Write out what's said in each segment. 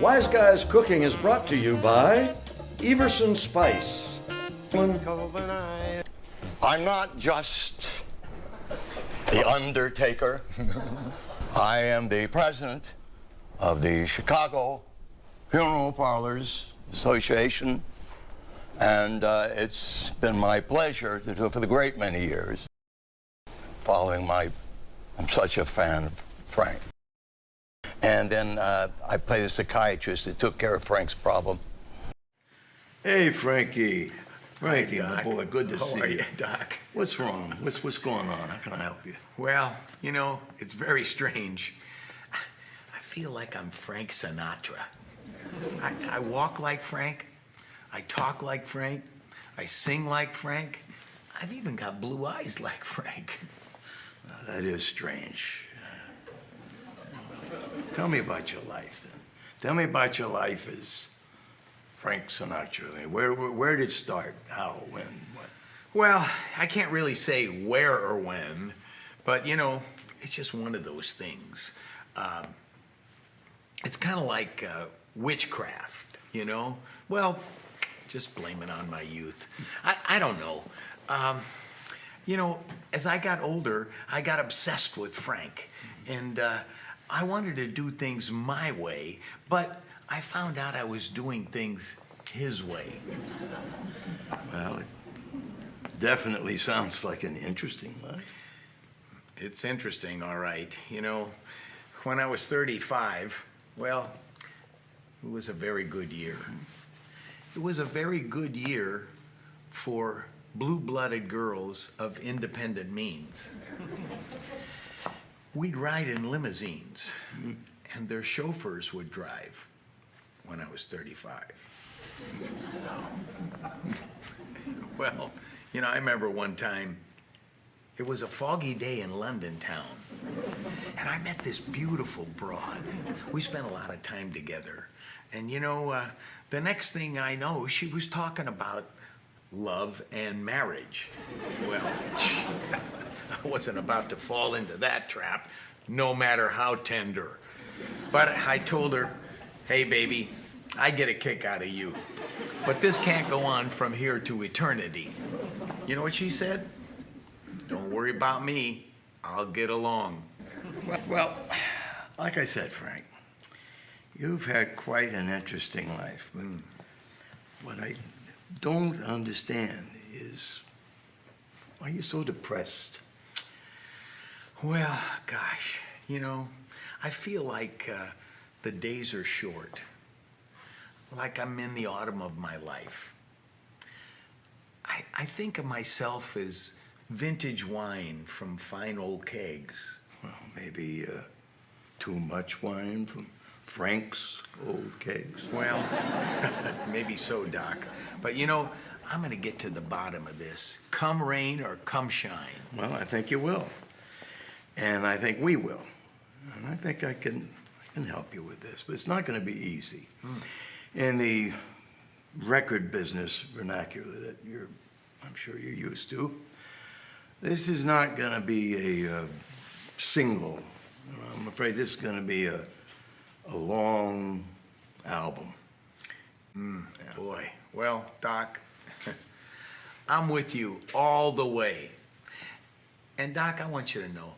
Wise Guys Cooking is brought to you by Everson Spice. I'm not just the undertaker. I am the president of the Chicago Funeral Parlors Association, and it's been my pleasure to do it for the great many years. I'm such a fan of Frank. And then I play the psychiatrist that took care of Frank's problem. Hey, Frankie. Frankie, Hi, my Doc. boy, good to see How are you. you, Doc? What's wrong? What's going on? How can I help you? Well, you know, it's very strange. I feel like I'm Frank Sinatra. I walk like Frank. I talk like Frank. I sing like Frank. I've even got blue eyes like Frank. That is strange. Tell me about your life, then. Tell me about your life as Frank Sinatra. I mean, where did it start? How? When? What? Well, I can't really say where or when, but you know, it's just one of those things. It's kind of like witchcraft, you know? Well, just blame it on my youth. I don't know. You know, as I got older, I got obsessed with Frank, and I wanted to do things my way, but I found out I was doing things his way. Well, it definitely sounds like an interesting life. It's interesting, all right. You know, when I was 35, well, it was a very good year. It was a very good year for blue-blooded girls of independent means. We'd ride in limousines, and their chauffeurs would drive when I was 35. Well, you know, I remember one time, it was a foggy day in London town, and I met this beautiful broad. We spent a lot of time together, and you know, the next thing I know, she was talking about love and marriage. Well, I wasn't about to fall into that trap, no matter how tender. But I told her, hey baby, I get a kick out of you, but this can't go on from here to eternity. You know what she said? Don't worry about me, I'll get along. Well, like I said, Frank, you've had quite an interesting life, but what I don't understand is why you're so depressed. Well, gosh, you know, I feel like the days are short, like I'm in the autumn of my life. I think of myself as vintage wine from fine old kegs. Well, maybe too much wine from Frank's old kegs. Well, maybe so, Doc. But you know, I'm gonna get to the bottom of this, come rain or come shine. Well, I think you will. And I think we will. And I think I can help you with this, but it's not going to be easy. In the record business vernacular that I'm sure you're used to, this is not going to be a single. I'm afraid this is going to be a long album. Boy, well, Doc, I'm with you all the way. And Doc, I want you to know,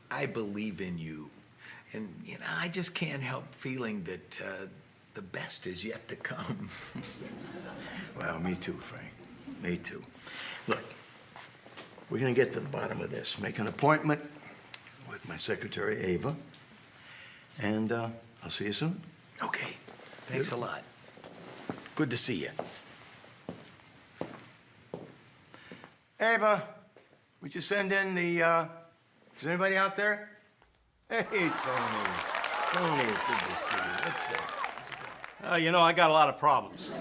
I believe in you. And, you know, I just can't help feeling that the best is yet to come. Well, me too, Frank. Me too. Look, we're going to get to the bottom of this. Make an appointment with my secretary, Ava. And I'll see you soon. Okay, thanks a lot. Good to see you. Ava, would you send in the, is there anybody out there? Hey, Tony. Tony, it's good to see you. What's that? You know, I got a lot of problems.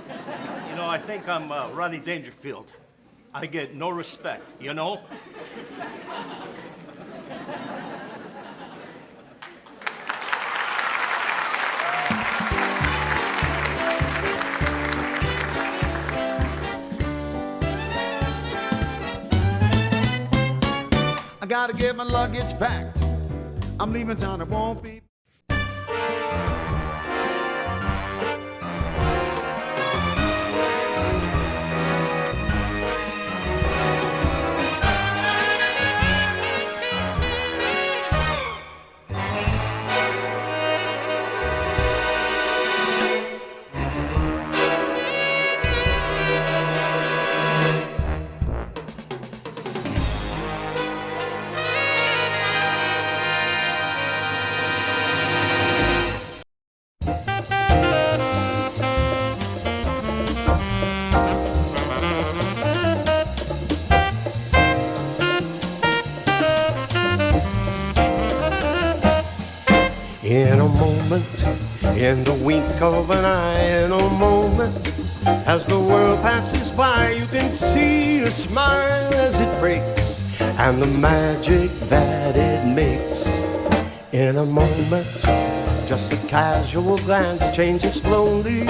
You know, I think I'm Rodney Dangerfield. I get no respect, you know? I gotta get my luggage packed. I'm leaving town, it won't be. In a moment, in the wink of an eye, in a moment, as the world passes by, you can see a smile as it breaks, and the magic that it makes. In a moment, just a casual glance changes slowly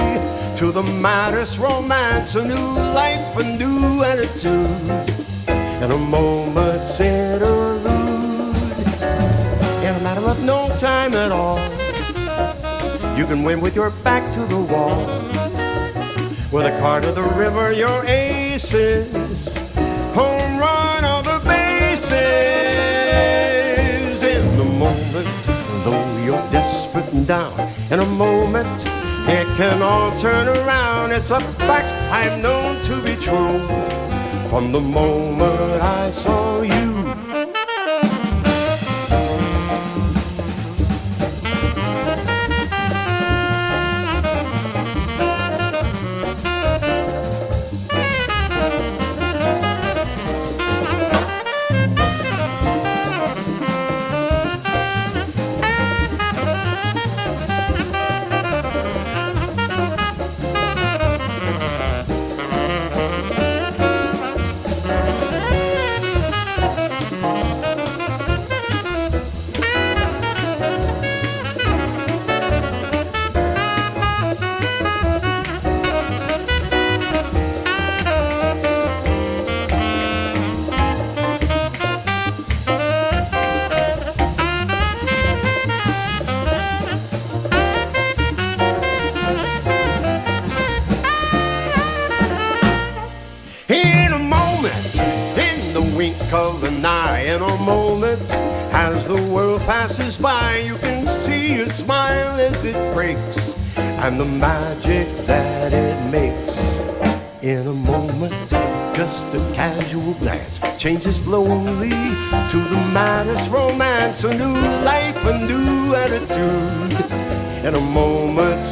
to the maddest romance, a new life, a new attitude. In a moment's interlude, in a matter of no time at all, you can win with your back to the wall. With a car to the river, your aces, home run on the bases. In the moment, though you're desperate and down, in a moment, it can all turn around. It's a fact I've known to be true from the moment I saw you. Of an eye, in a moment, as the world passes by, you can see a smile as it breaks, and the magic that it makes. In a moment, just a casual glance changes slowly to the maddest romance, a new life, a new attitude. In a moment's